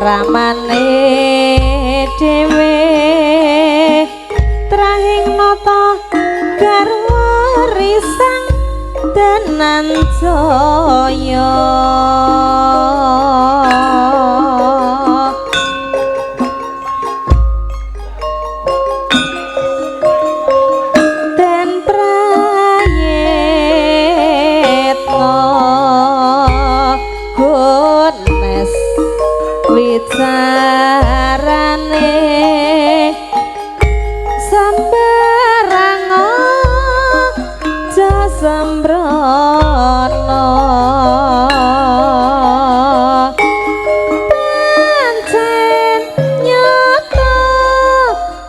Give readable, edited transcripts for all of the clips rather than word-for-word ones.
ramane dhewe trahing nata garwa risang tenan jaya sarane sembarang aja sembrono pancen nyata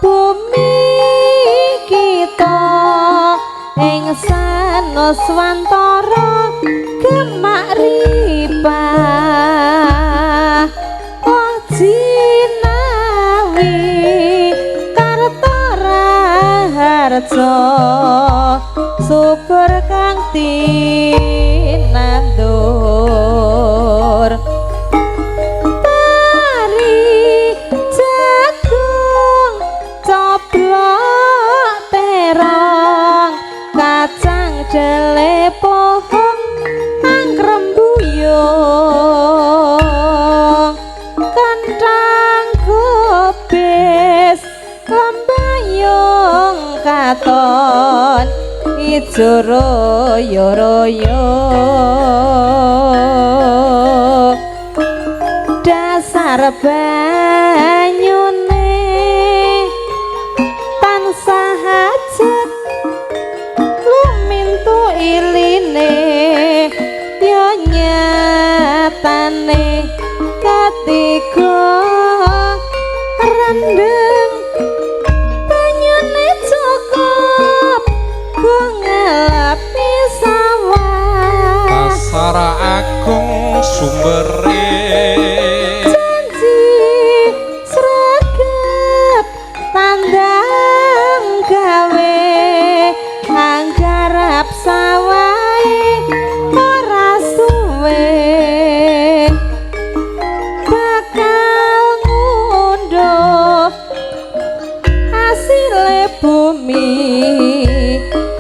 bumi kita ing sanuswantara gemak ripah Jinawi karta raharja subur kang tinandur tari jagung coblok terong kacang dele pohong angkrem kentang kubis lembayung katon ijo royo-royo dasar banyune tansah hajat lumintu iline yo nyatane katiku rendeng banyune cukup ku ngelapi sawah pasar agung sumbere janji sregep tandang gawe anggarap sawahe ora suwe bumi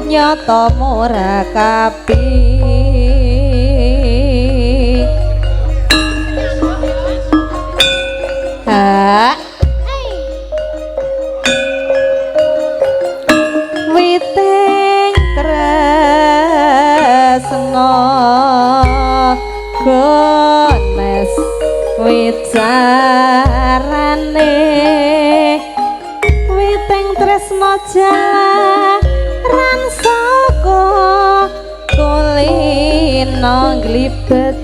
nyata murakapi ha witing tresna gones wicarane tresno jaran saka kulino glibet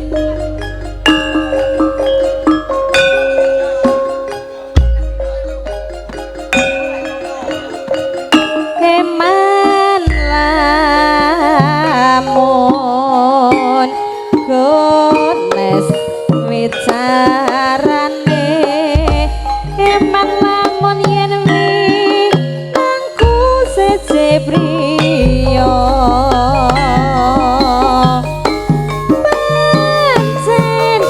eman lamun gones wicarane eman lamun yen Brio pancen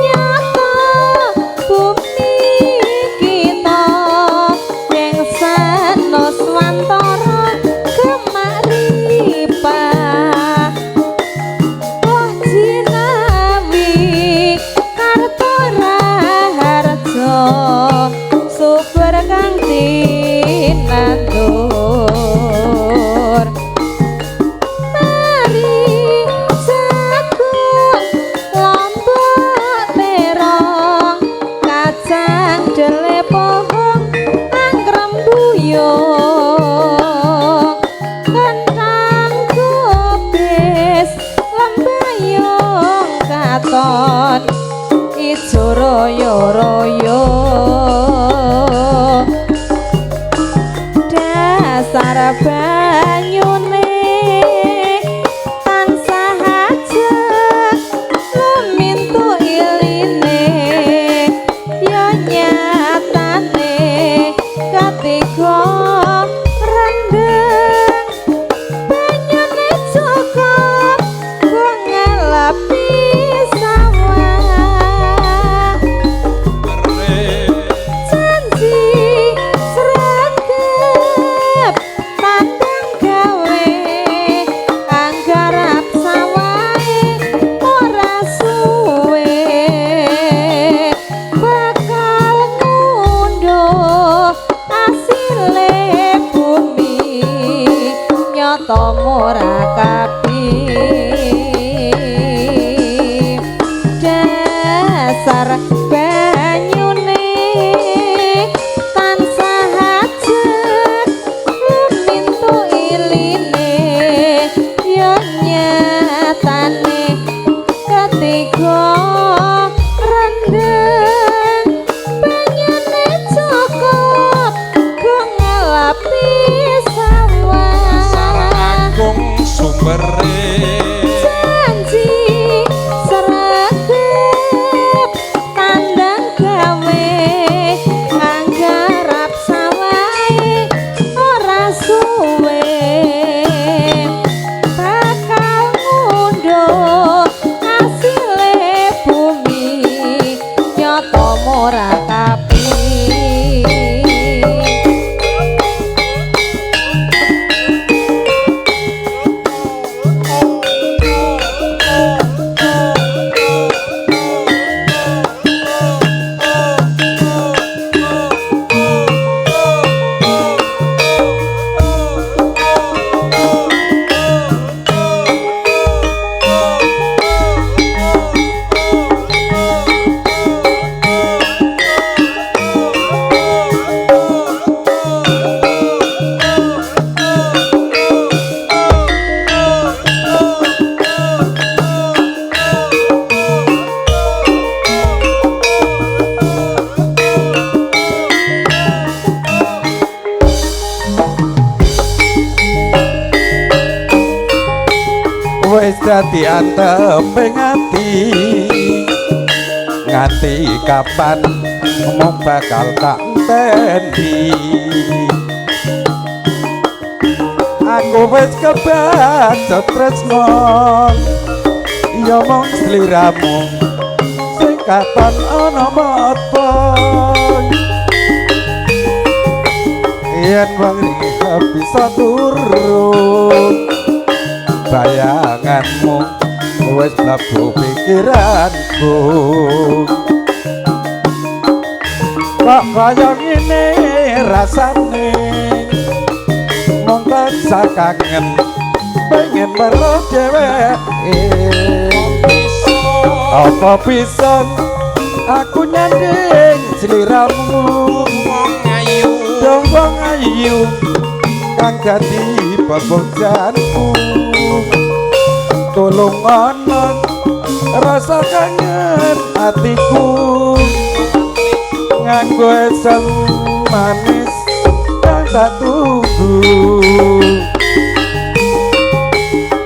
nyata bumi kita yang sanuswantara gemak ripah oh jinawi karta raharja subur kang tinandur ijo royo-royo dasar banyune tansah hajat lumintu iline yo nyatane katiga rendeng banyune cukup ku ngelapi sawah nyata murakabi dasar banyune tansah ajeg mintu iline yo nyatane ketiga rendeng banyune cukup go ngelapi Dasar agung sumbere janji sregep tandang gawe anggarap sawae ora suwe bakal ngunduh asile bumi nyata murakabi wis dadi anteping ati nganti kapan mung bakal tak tendi aku wis kebaca tresno ya mung sliramu sing katon ana apa yen wengi bisa turun bayanganmu wis mlebu pikiranku kok kaya ngene rasane mung tansah kangen pengen weruh dheweke apa bisa aku nyanding sliramu wong ayu dong wong ayu kang dadi pembuktianku tolong ana rasa kangen atiku nganggo esem manis kang tak tunggu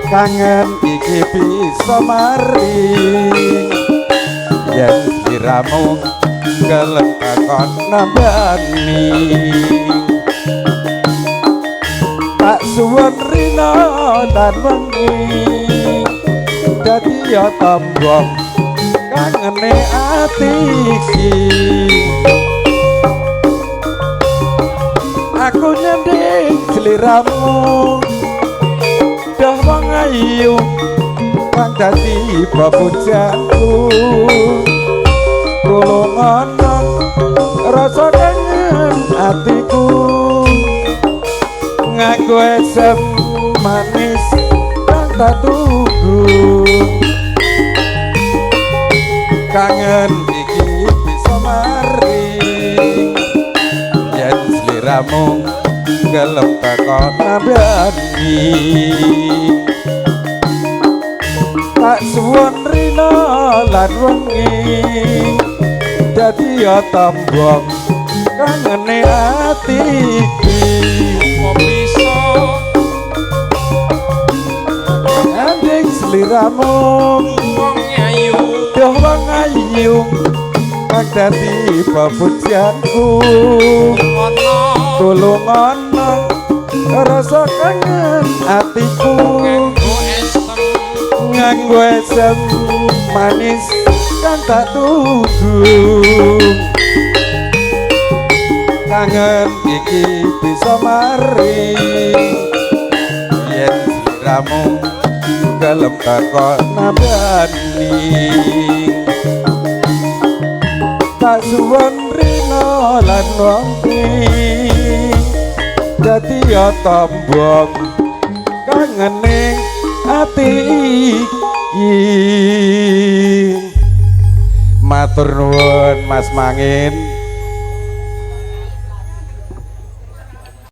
kangen iki bisa mari yen sliramu gelem takon nambani tak suwun rina dan wengi dadi ya tembok kangene ati iki aku nyending sliramu dah wong ayu kang dadi babujanku tulung ana rasa kangen atiku nganggo esem manis kang tak tunggu kangen iki bisa mari yen sliramu gelem takon nambani tak suwun rina lan wengi dadi ya tembok kangene ati iki kok bisa anding sliramu wong ayu yo wong ayu kang dadi pembuktianku ana tulung ana rasa kangen atiku nganggo esem manis kang tak tunggu kangen iki bisa mari yen sliramu gelem takon nambani tak suwun rina lan wengi dadi ya tembok kangening ati iki. Matur nuwun Mas Mangin.